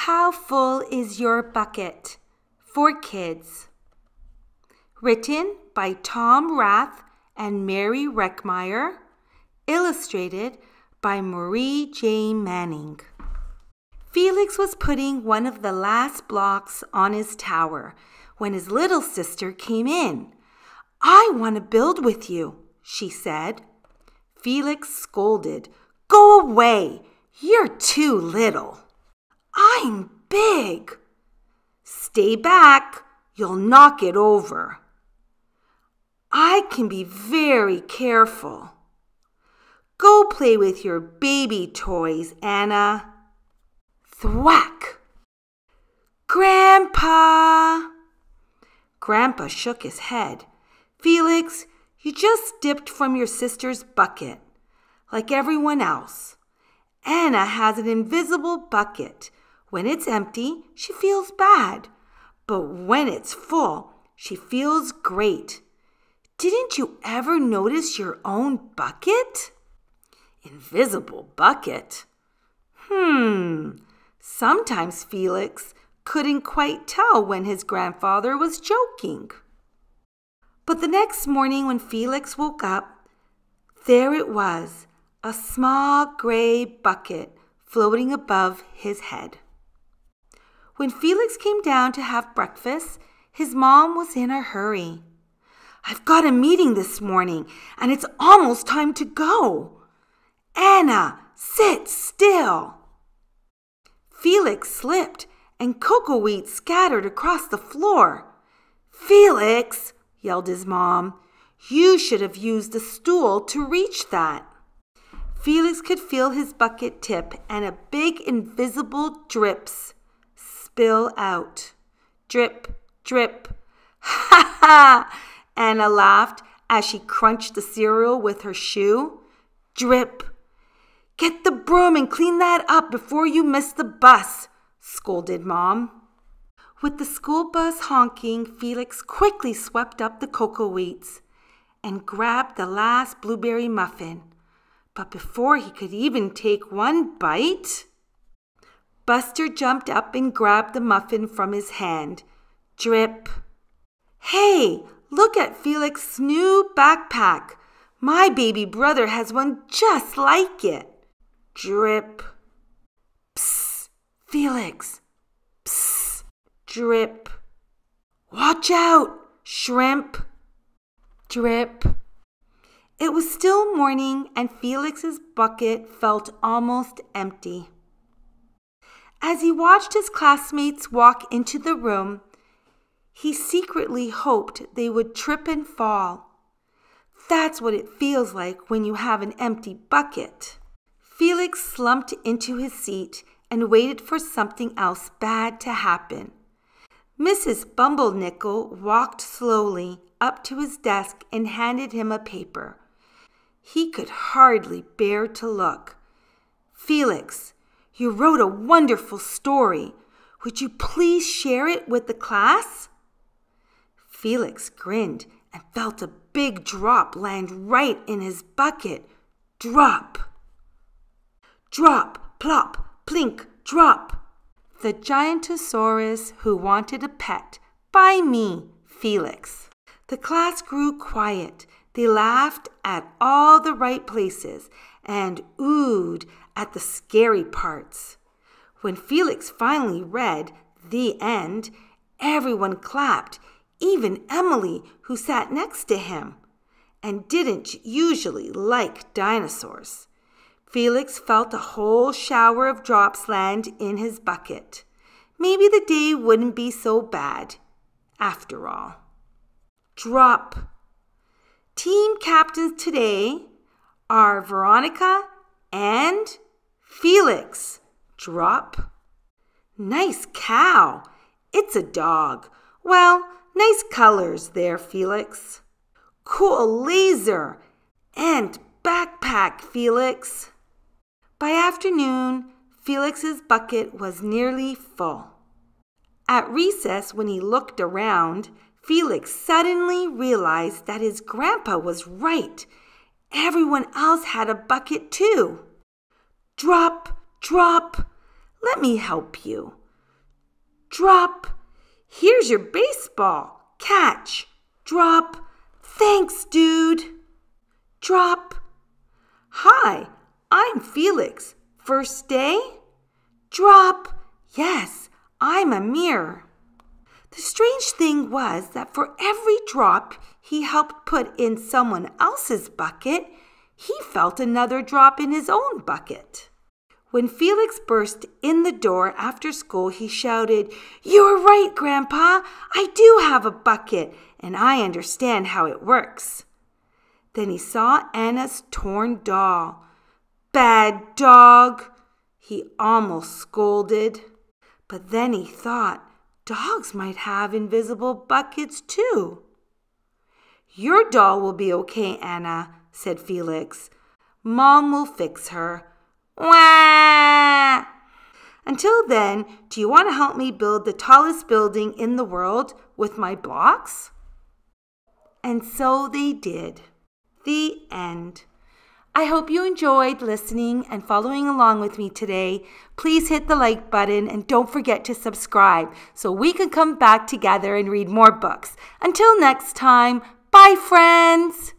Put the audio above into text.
How full is your bucket? For kids. Written by Tom Rath and Maurie Reckmeyer. Illustrated by MaurieJ.Manning. Felix was putting one of the last blocks on his tower when his little sister came in. "I want to build with you," she said. Felix scolded. "Go away! You're too little." "I'm big." "Stay back. You'll knock it over." "I can be very careful." "Go play with your baby toys, Anna." Thwack! "Grandpa!" Grandpa shook his head. "Felix, you just dipped from your sister's bucket, like everyone else. Anna has an invisible bucket. When it's empty, she feels bad. But when it's full, she feels great. Didn't you ever notice your own bucket?" Invisible bucket? Sometimes Felix couldn't quite tell when his grandfather was joking. But the next morning when Felix woke up, there it was, a small gray bucket floating above his head. When Felix came down to have breakfast, his mom was in a hurry. "I've got a meeting this morning, and it's almost time to go." "Anna, sit still." Felix slipped, and cocoa wheat scattered across the floor. "Felix," yelled his mom, "you should have used a stool to reach that." Felix could feel his bucket tip and a big invisible drips spill out. Drip, drip. "Ha ha!" Anna laughed as she crunched the cereal with her shoe. Drip. "Get the broom and clean that up before you miss the bus," scolded Mom. With the school bus honking, Felix quickly swept up the cocoa wheats and grabbed the last blueberry muffin. But before he could even take one bite, Buster jumped up and grabbed the muffin from his hand. Drip. "Hey, look at Felix's new backpack. My baby brother has one just like it." Drip. "Psst, Felix. Psst, drip. Watch out, shrimp." Drip. It was still morning, and Felix's bucket felt almost empty. As he watched his classmates walk into the room, he secretly hoped they would trip and fall. That's what it feels like when you have an empty bucket. Felix slumped into his seat and waited for something else bad to happen. Mrs. Bumblenickel walked slowly up to his desk and handed him a paper. He could hardly bear to look. "Felix, you wrote a wonderful story. Would you please share it with the class?" Felix grinned and felt a big drop land right in his bucket. Drop. Drop, plop, plink, drop. "The Giantosaurus who wanted a pet. By me, Felix." The class grew quiet. They laughed at all the right places and oohed at the scary parts. When Felix finally read "The End," everyone clapped, even Emily, who sat next to him and didn't usually like dinosaurs. Felix felt a whole shower of drops land in his bucket. Maybe the day wouldn't be so bad, after all. Drop. Team captains today are Veronica and Felix. Drop. Nice cow. It's a dog. Well, nice colors there, Felix. Cool laser and backpack, Felix. By afternoon, Felix's bucket was nearly full. At recess, when he looked around, Felix suddenly realized that his grandpa was right. Everyone else had a bucket too. Drop, drop. Let me help you. Drop. Here's your baseball. Catch. Drop. Thanks, dude. Drop. Hi, I'm Felix. First day? Drop. Yes, I'm Amir. The strange thing was that for every drop he helped put in someone else's bucket, he felt another drop in his own bucket. When Felix burst in the door after school, he shouted, "You're right, Grandpa. I do have a bucket, and I understand how it works." Then he saw Anna's torn doll. "Bad dog," he almost scolded. But then he thought, dogs might have invisible buckets too. "Your doll will be okay, Anna," said Felix. "Mom will fix her." Wah! "Until then, do you want to help me build the tallest building in the world with my blocks?" And so they did. The end. I hope you enjoyed listening and following along with me today. Please hit the like button and don't forget to subscribe so we can come back together and read more books. Until next time, bye friends!